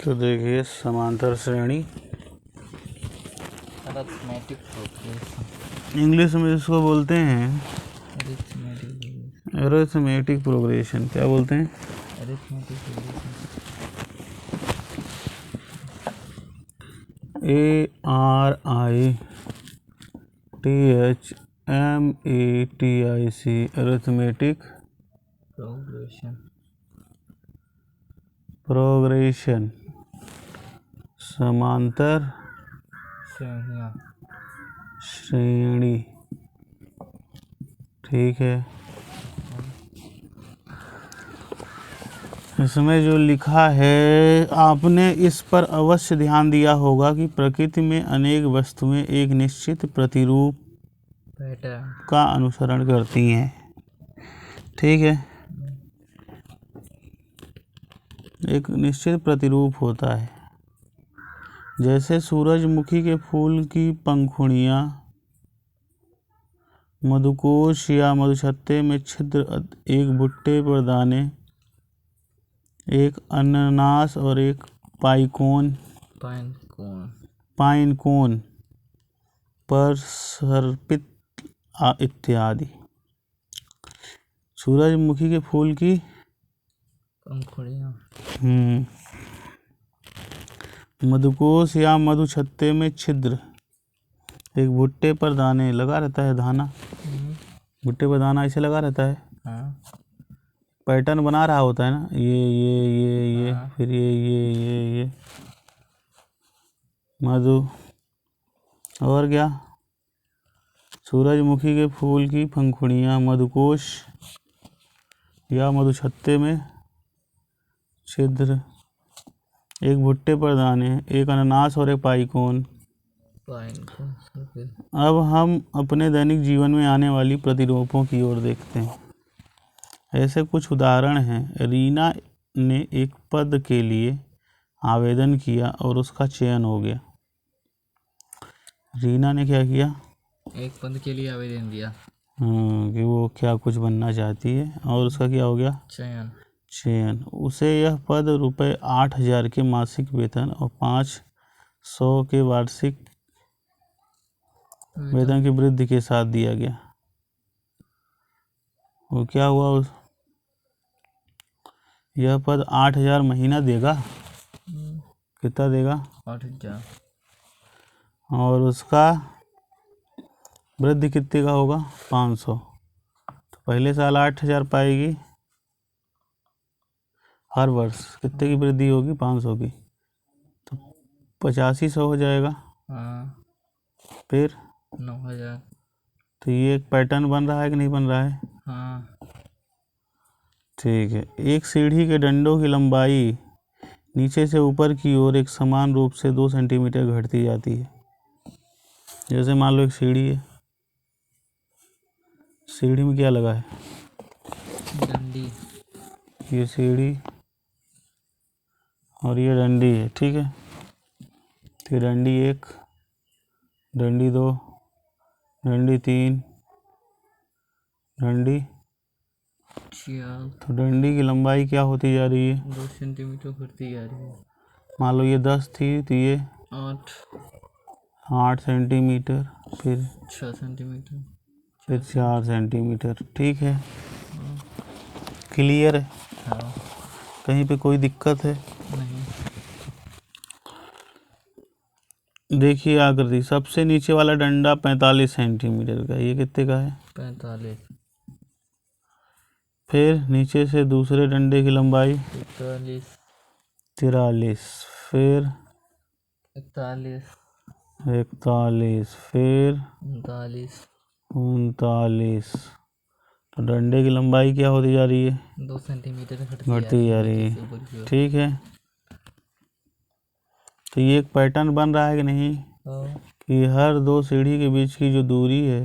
तो देखिए समांतर श्रेणी, अरिथमेटिक प्रोग्रेशन, इंग्लिश में इसको बोलते हैं अरिथमेटिक प्रोग्रेशन। क्या बोलते हैं? Arithmetic progression. ARITHMATIC arithmetic progression, समांतर श्रेणी। ठीक है, इसमें जो लिखा है आपने इस पर अवश्य ध्यान दिया होगा कि प्रकृति में अनेक वस्तुएं एक निश्चित प्रतिरूप का अनुसरण करती हैं। ठीक है, एक निश्चित प्रतिरूप होता है। जैसे सूरजमुखी के फूल की पंखुड़ियाँ, मधुकोश या मधुछत्ते में छिद्र, एक भुट्टे पर दाने, एक अनानास और एक पाइन कोन पर सर्पित इत्यादि। सूरजमुखी के फूल की पंखुड़ियाँ, मधुकोश या मधुछत्ते में छिद्र, एक भुट्टे पर दाने, लगा रहता है दाना, भुट्टे पर दाना ऐसे लगा रहता है। हाँ। पैटर्न बना रहा होता है ना, ये हाँ। फिर ये मधु। और क्या? सूरजमुखी के फूल की पंखुड़ियाँ, मधुकोश या मधुछत्ते में छिद्र, एक भुट्टे पर दाने, एक अनानास और एक पाइकोन। अब हम अपने दैनिक जीवन में आने वाली प्रतिरूपों की ओर देखते हैं। ऐसे कुछ उदाहरण हैं। रीना ने एक पद के लिए आवेदन किया और उसका चयन हो गया। रीना ने क्या किया? एक पद के लिए आवेदन दिया। कि वो क्या कुछ बनना चाहती है, और उसका क्या हो गया? चयन। उसे यह पद रुपये 8,000 के मासिक वेतन और 500 के वार्षिक वेतन की वृद्धि के साथ दिया गया। वो क्या हुआ? यह पद 8,000 महीना देगा। कितना देगा? 8,000। और उसका वृद्धि कितने का होगा? 500। तो पहले साल 8,000 पाएगी, हर वर्ष कितने की वृद्धि होगी? 500 की। तो 8500 हो जाएगा। हाँ। फिर 9,000। तो ये एक पैटर्न बन रहा है कि नहीं बन रहा है? हाँ। ठीक है। एक सीढ़ी के डंडों की लंबाई नीचे से ऊपर की ओर एक समान रूप से 2 सेंटीमीटर घटती जाती है। जैसे मान लो एक सीढ़ी है, सीढ़ी में क्या लगा है? डंडी। ये सीढ़ी और ये डंडी है। ठीक है, तो डंडी 1, डंडी 2, डंडी 3, डंडी 4। तो डंडी की लंबाई क्या होती जा रही है? 2 सेंटीमीटर घटती जा रही है। मान लो ये 10 थी तो ये 8 सेंटीमीटर, फिर 6 सेंटीमीटर, फिर 4 सेंटीमीटर। ठीक है, क्लियर है? हाँ। कहीं पे कोई दिक्कत है? नहीं। देखिए आकृति, सबसे नीचे वाला डंडा 45 सेंटीमीटर का, ये कितने का है? 45। फिर नीचे से दूसरे डंडे की लंबाई 43, फिर 41, फिर 39। तो डंडे की लंबाई क्या होती जा रही है? 2 सेंटीमीटर घटती जा रही है। ठीक है, तो ये एक पैटर्न बन रहा है कि नहीं? कि हर 2 सीढ़ी के बीच की जो दूरी है,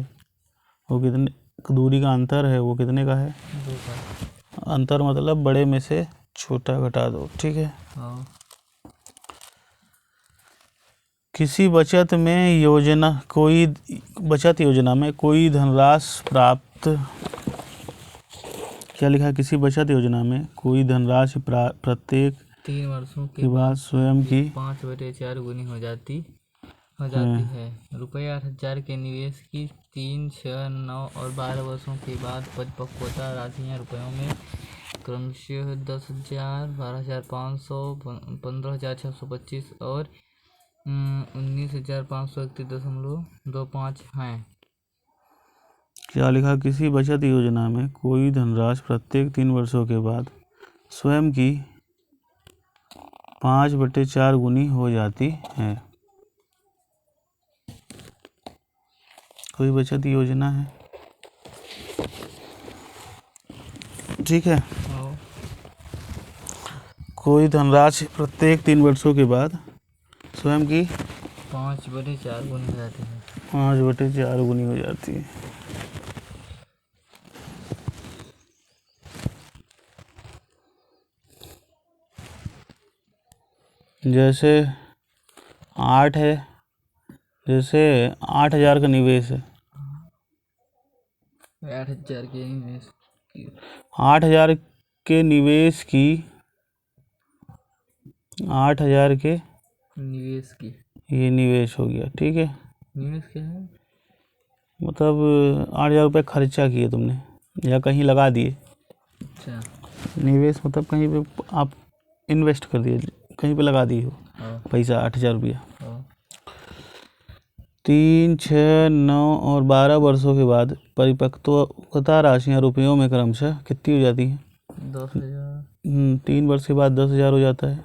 वो कितने दूरी का अंतर है, वो कितने का है? 2 का। अंतर मतलब बड़े में से छोटा घटा दो। ठीक है। किसी बचत योजना में कोई धनराशि प्राप्त, क्या लिखा है? किसी बचत योजना में कोई धनराशि प्रत्येक 3 वर्षों के के बाद स्वयं की 5/4 गुनी हो जाती है। रुपये 8,000 के निवेश की 3, 6, 9 और 12 वर्षों के बाद परिपक्वता राशियाँ रुपयों में क्रमशः 10,000, 12,500, 15,625 और 19,531.25 हैं। क्या लिखा? किसी बचत योजना में कोई धनराशि प्रत्येक 3 वर्षों के बाद स्वयं की 5/4 गुनी हो जाती है। कोई बचत योजना है, ठीक है। कोई धनराशि प्रत्येक 3 वर्षों के बाद स्वयं की 5/4 गुनी हो जाती है। 5/4 गुनी हो जाती है। जैसे 8 है, जैसे 8,000 का निवेश है, 8,000 के निवेश 8,000 के निवेश की 8,000 के निवेश की ये निवेश हो गया, ठीक है। निवेश क्या है? मतलब 8,000 रुपये खर्चा किए तुमने या कहीं लगा दिए। अच्छा। निवेश मतलब कहीं पे आप इन्वेस्ट कर दिए, कहीं पे लगा दिए हो पैसा 8,000 रुपया। 3, 6, 9 और 12 वर्षों के बाद परिपक्वता राशियाँ रुपयों में क्रमशः कितनी हो जाती हैं? 10,000। 3 वर्ष के बाद 10,000 हो जाता है।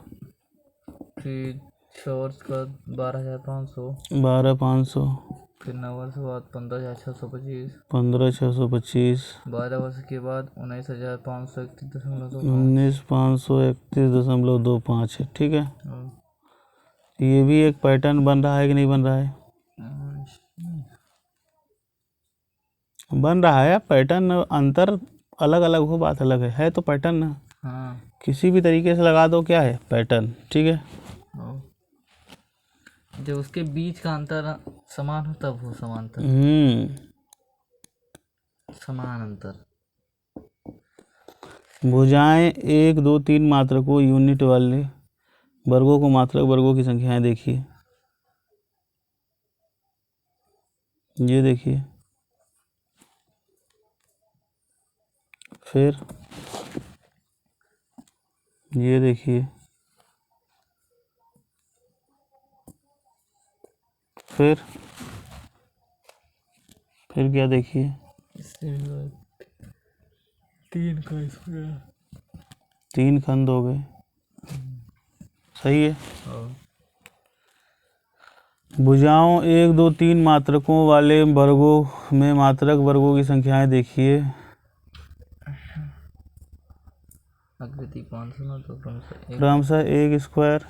फिर 6 वर्ष का 12,500। 12,500। फिर 9 वर्ष के बाद 15,625। 15,625। 12 वर्ष के बाद 19,531.25। 19,531.25 है, ठीक है। ये भी एक पैटर्न बन रहा है कि नहीं बन रहा है? बन रहा है। पैटर्न अंतर अलग अलग हो, बात अलग है तो पैटर्न ना। हाँ। किसी भी तरीके से लगा दो, क्या है? पैटर्न, ठीक है। जब उसके बीच का अंतर समान हो तब हो समांतर। समान अंतर। भुजाएं 1, 2, 3 मात्रकों यूनिट वाले वर्गों को मात्रक वर्गों की संख्याएं देखिए। ये देखिए, फिर ये देखिए, फिर क्या देखिए? 3 का स्क्वायर। 3 खंड हो गए, सही है। भुजाओं 1, 2, 3 मात्रकों वाले वर्गों में मात्रक वर्गों की संख्याएं देखिए। आकृति 500 तो क्रमशः 1 स्क्वायर,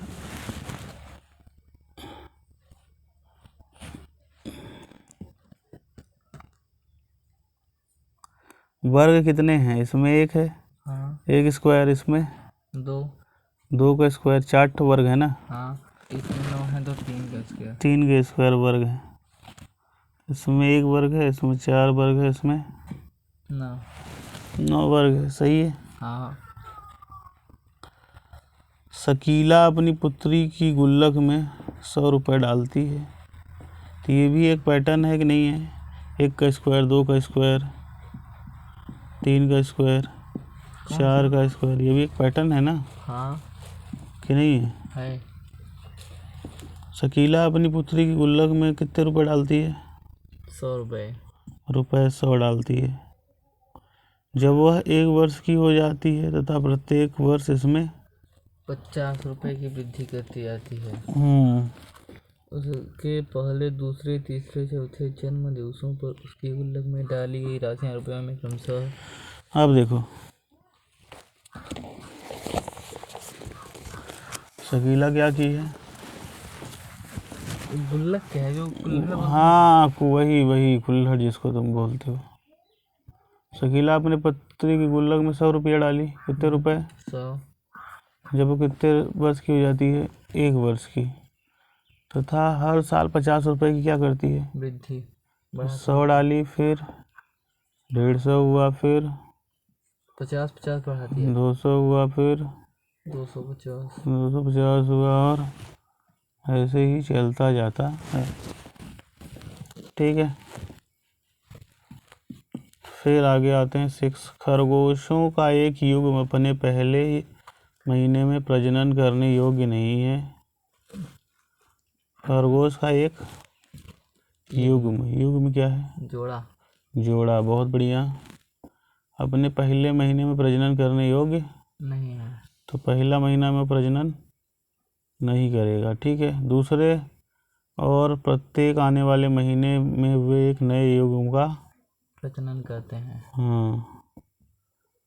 वर्ग कितने हैं इसमें? 1 है। हाँ। 1 स्क्वायर, इसमें 2 का स्क्वायर, 4 वर्ग है ना। हाँ। इसमें 9 है तो 3 का स्क्वायर। 3 के स्क्वायर वर्ग है। इसमें 1 वर्ग है, इसमें 4 वर्ग है, इसमें 9 वर्ग है, सही है। हाँ। शकीला अपनी पुत्री की गुल्लक में 100 रुपये डालती है, तो ये भी एक पैटर्न है कि नहीं है? 1 का स्क्वायर, 2 का स्क्वायर, 3 का स्क्वायर, 4 का स्क्वायर, ये भी एक पैटर्न है ना। हाँ। कि नहीं है? शकीला अपनी पुत्री की गुल्लक में कितने रुपए डालती है? 100 रुपये। रुपये 100 डालती है। जब वह 1 वर्ष की हो जाती है तथा प्रत्येक वर्ष इसमें 50 रुपये की वृद्धि करती जाती है। उसके पहले, दूसरे, तीसरे, चौथे जन्म दिवसों पर उसकी गुल्लक में डाली गई राशियाँ रुपयों में क्रमशः। अब देखो, शकीला क्या की है? गुल्लक क्या है? जो हाँ, वही कुल्हड़ जिसको तुम बोलते हो। शकीला अपने पुत्री की गुल्लक में 100 रुपया डाली। कितने रुपए? 100। जब वो कितने वर्ष की हो जाती है? 1 वर्ष की, तथा हर साल 50 रुपए की क्या करती है? वृद्धि। 100 डाली, फिर 150 हुआ, फिर 50 बढ़ाती है। 200 हुआ, फिर 250 250 हुआ और ऐसे ही चलता जाता है। ठीक है, फिर आगे आते हैं 6। खरगोशों का एक युग्म अपने पहले महीने में प्रजनन करने योग्य नहीं है। खरगोश का एक युग्म क्या है? जोड़ा। बहुत बढ़िया। अपने पहले महीने में प्रजनन करने योग्य नहीं है, तो पहला महीना में प्रजनन नहीं करेगा। ठीक है, दूसरे और प्रत्येक आने वाले महीने में वे एक नए युग्म का प्रजनन करते हैं। हाँ,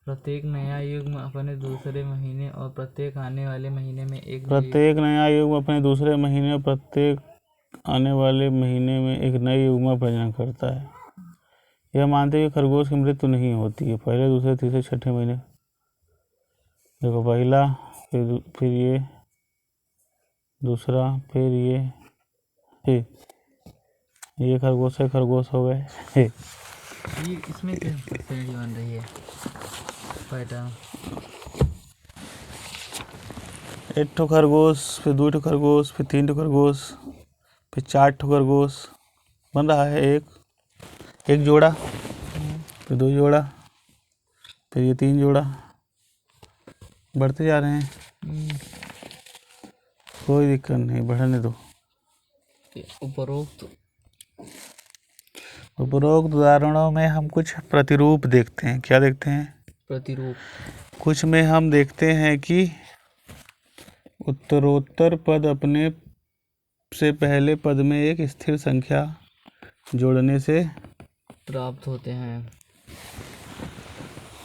प्रत्येक नया युग्म अपने दूसरे महीने और प्रत्येक आने वाले महीने में एक प्रत्येक नया युग्म अपने दूसरे महीने और प्रत्येक आने वाले महीने में एक नए युग्म का प्रजनन करता है। यह मानते हुए खरगोश की मृत्यु नहीं होती है पहले, दूसरे, तीसरे, छठे महीने। देखो, पहला, फिर ये दूसरा, फिर ये खरगोश हो गए। ये इसमें क्या श्रेणी बन रही है? पैटर्न 1 ठो खरगोश, फिर 2 ठो खरगोश, फिर 3 ठो खरगोश, फिर 4 ठो खरगोश बन रहा है। एक जोड़ा, फिर 2 जोड़ा, फिर ये 3 जोड़ा, बढ़ते जा रहे हैं। कोई दिक्कत नहीं, बढ़ने दो। उपरोक्त उदाहरणों में हम कुछ प्रतिरूप देखते हैं। क्या देखते हैं? प्रतिरूप। कुछ में हम देखते हैं कि उत्तरोत्तर पद अपने से पहले पद में एक स्थिर संख्या जोड़ने से प्राप्त होते हैं।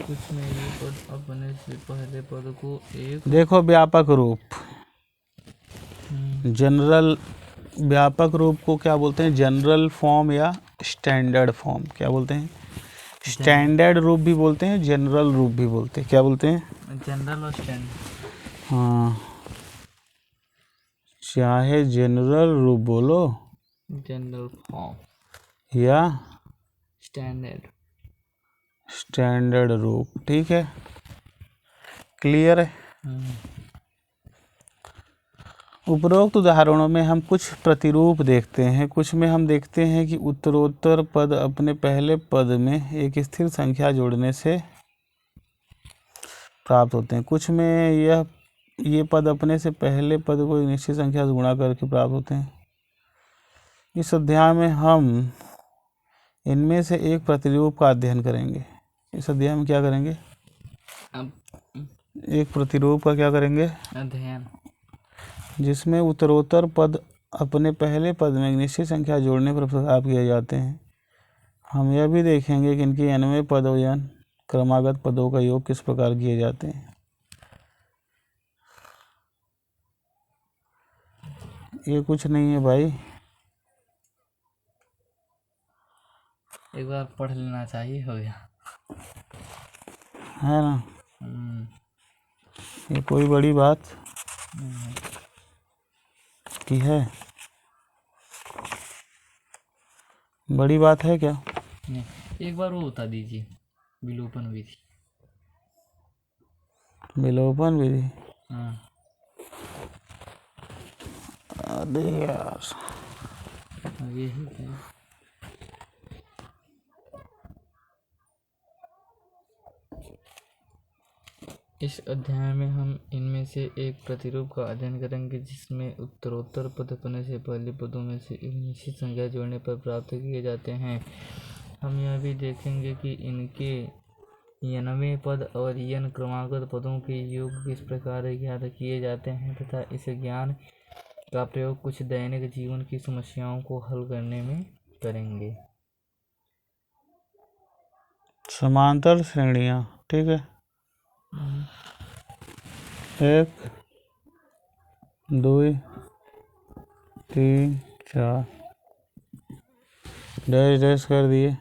कुछ में ये पद अपने से पहले पद को एक देखो, व्यापक रूप, जनरल, व्यापक रूप को क्या बोलते हैं? जनरल फॉर्म या स्टैंडर्ड फॉर्म। क्या बोलते हैं? स्टैंडर्ड रूप भी बोलते हैं, जनरल रूप भी बोलते हैं। क्या बोलते हैं? जनरल और स्टैंडर्ड। हाँ, चाहे जनरल रूप बोलो, जनरल फॉर्म या स्टैंडर्ड रूप। ठीक है, क्लियर है? उपरोक्त उदाहरणों में हम कुछ प्रतिरूप देखते हैं। कुछ में हम देखते हैं कि उत्तरोत्तर पद अपने पहले पद में एक स्थिर संख्या जोड़ने से प्राप्त होते हैं। कुछ में ये पद अपने से पहले पद को एक निश्चित संख्या से गुणा करके प्राप्त होते हैं। इस अध्याय में हम इनमें से एक प्रतिरूप का अध्ययन करेंगे। इस अध्याय में क्या करेंगे? एक प्रतिरूप का क्या करेंगे? अध्ययन, जिसमें उत्तरोत्तर पद अपने पहले पद में एक निश्चित संख्या जोड़ने पर प्राप्त किए जाते हैं। हम यह भी देखेंगे कि इनके अन्वय पद या क्रमागत पदों का योग किस प्रकार किए जाते हैं। ये कुछ नहीं है भाई, एक बार पढ़ लेना चाहिए, हो गया, है ना? ये कोई बड़ी बात की है? बड़ी बात है क्या? नहीं, एक बार वो बता दीजिए, विलोपन विधि। विलोपन विधि? हाँ, अरे यार, यही है। इस अध्याय में हम इनमें से एक प्रतिरूप का अध्ययन करेंगे जिसमें उत्तरोत्तर पद अपने से पहले पदों में से एक निश्चित संख्या जोड़ने पर प्राप्त किए जाते हैं। हम यह भी देखेंगे कि इनके यनवे पद और यन क्रमागत पदों के योग किस प्रकार ज्ञात किए जाते हैं तथा इस ज्ञान का प्रयोग कुछ दैनिक जीवन की समस्याओं को हल करने में करेंगे। समांतर श्रेणियाँ। ठीक है, 1 2 3 4 डैश कर दिए।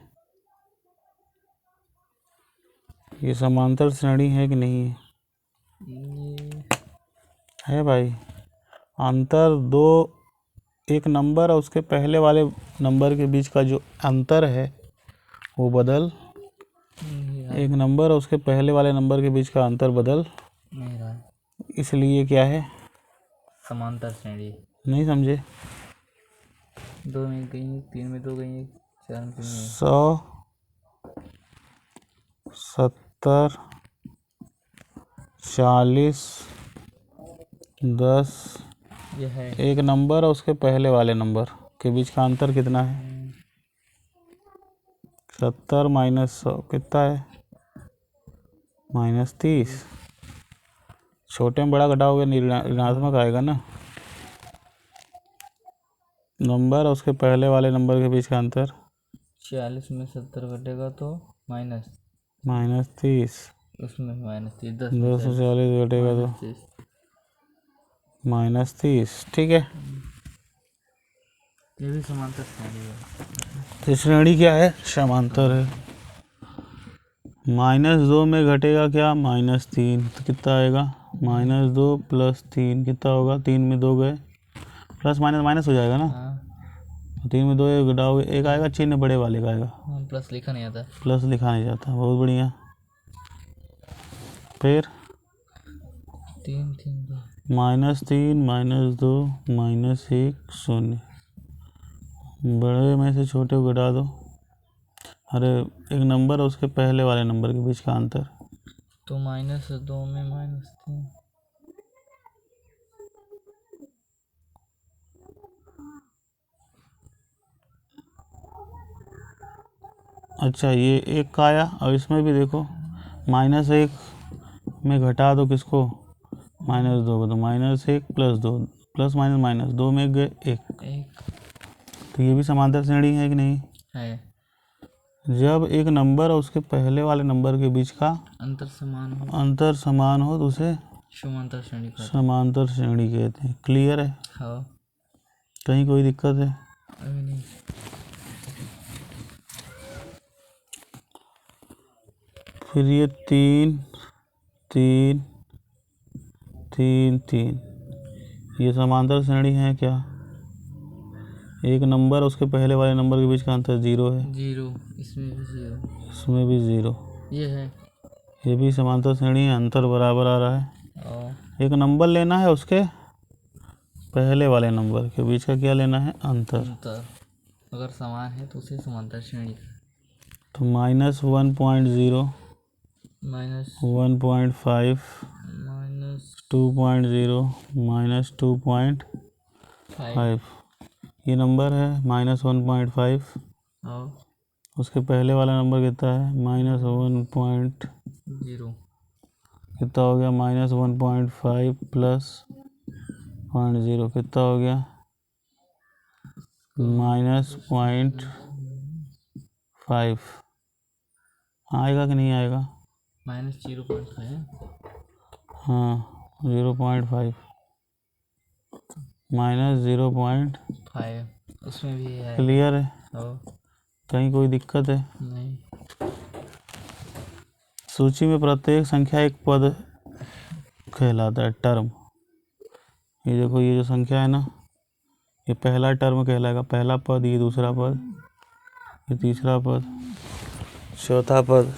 ये समांतर श्रेणी है कि नहीं है भाई? अंतर दो, एक नंबर और उसके पहले वाले नंबर के बीच का जो अंतर है वो बदल, एक नंबर और उसके पहले वाले नंबर के बीच का अंतर बदल नहीं रहा है। इसलिए क्या है? समांतर श्रेणी। नहीं समझे? 2 में गई, 3 में 2 गई, 4 में 3 गई। 100, 70, 40, 10। यह है एक नंबर और उसके पहले वाले नंबर के बीच का अंतर कितना है? 70 माइनस 100 कितना है? -30। छोटे में बड़ा घटाओगे ऋणात्मक आएगा ना। नंबर और उसके पहले वाले नंबर के बीच का अंतर 40 में 70 घटेगा तो -30, उसमें -30, 10 में 10 से 40 घटेगा तो -30। -30। ठीक है, ये भी समांतर श्रेणी है। तो श्रेणी क्या है? समांतर है। -2 में घटेगा क्या? -3, तो कितना आएगा? -2 + 3 कितना होगा? 3 में 2 गए, प्लस माइनस माइनस हो जाएगा ना। हाँ 3 में 2 घटाओगे, एक आएगा, चिन्ह बड़े वाले का आएगा, प्लस लिखा नहीं आता। प्लस लिखा नहीं जाता। बहुत बढ़िया। फिर 3 3 2 -3 -2 -1 0। बड़े में से छोटे को घटा दो। अरे एक नंबर और उसके पहले वाले नंबर के बीच का अंतर तो -2 में -3। अच्छा ये एक का आया, और इसमें भी देखो -1 में घटा दो किसको? -2 को, तो -1 + 2 प्लस माइनस माइनस 2 में गए 1। तो ये भी समांतर श्रेणी है कि नहीं है। जब एक नंबर और उसके पहले वाले नंबर के बीच का अंतर समान हो तो उसे समांतर श्रेणी कहते हैं। समांतर श्रेणी कहते हैं। क्लियर है? हाँ कहीं कोई दिक्कत है? अभी नहीं। फिर ये 3 3 3 3 ये समांतर श्रेणी है क्या? एक नंबर उसके पहले वाले नंबर के बीच का अंतर 0 है। 0, इसमें भी 0, इसमें भी 0। ये है। ये भी समांतर श्रेणी है, अंतर बराबर आ रहा है। और एक नंबर लेना है, उसके पहले वाले नंबर के बीच का क्या लेना है? अंतर। अगर समान है तो उसे समांतर श्रेणी। तो -1.0 -1.5 2.0 -2.5 ये नंबर है -1.5। और उसके पहले वाला नंबर कितना है? -1 पॉइंट -0 कितना हो गया? -1.5 + 0.0 कितना हो गया? -0.5 आएगा कि नहीं आएगा? -0.5 हाँ 0.5 -0.5। उसमें भी है। क्लियर है? और कहीं कोई दिक्कत है? नहीं। सूची में प्रत्येक संख्या एक पद कहलाता है, टर्म। ये देखो, ये जो संख्या है ना, ये पहला टर्म कहलाएगा, पहला पद। ये दूसरा पद, ये तीसरा पद, चौथा पद,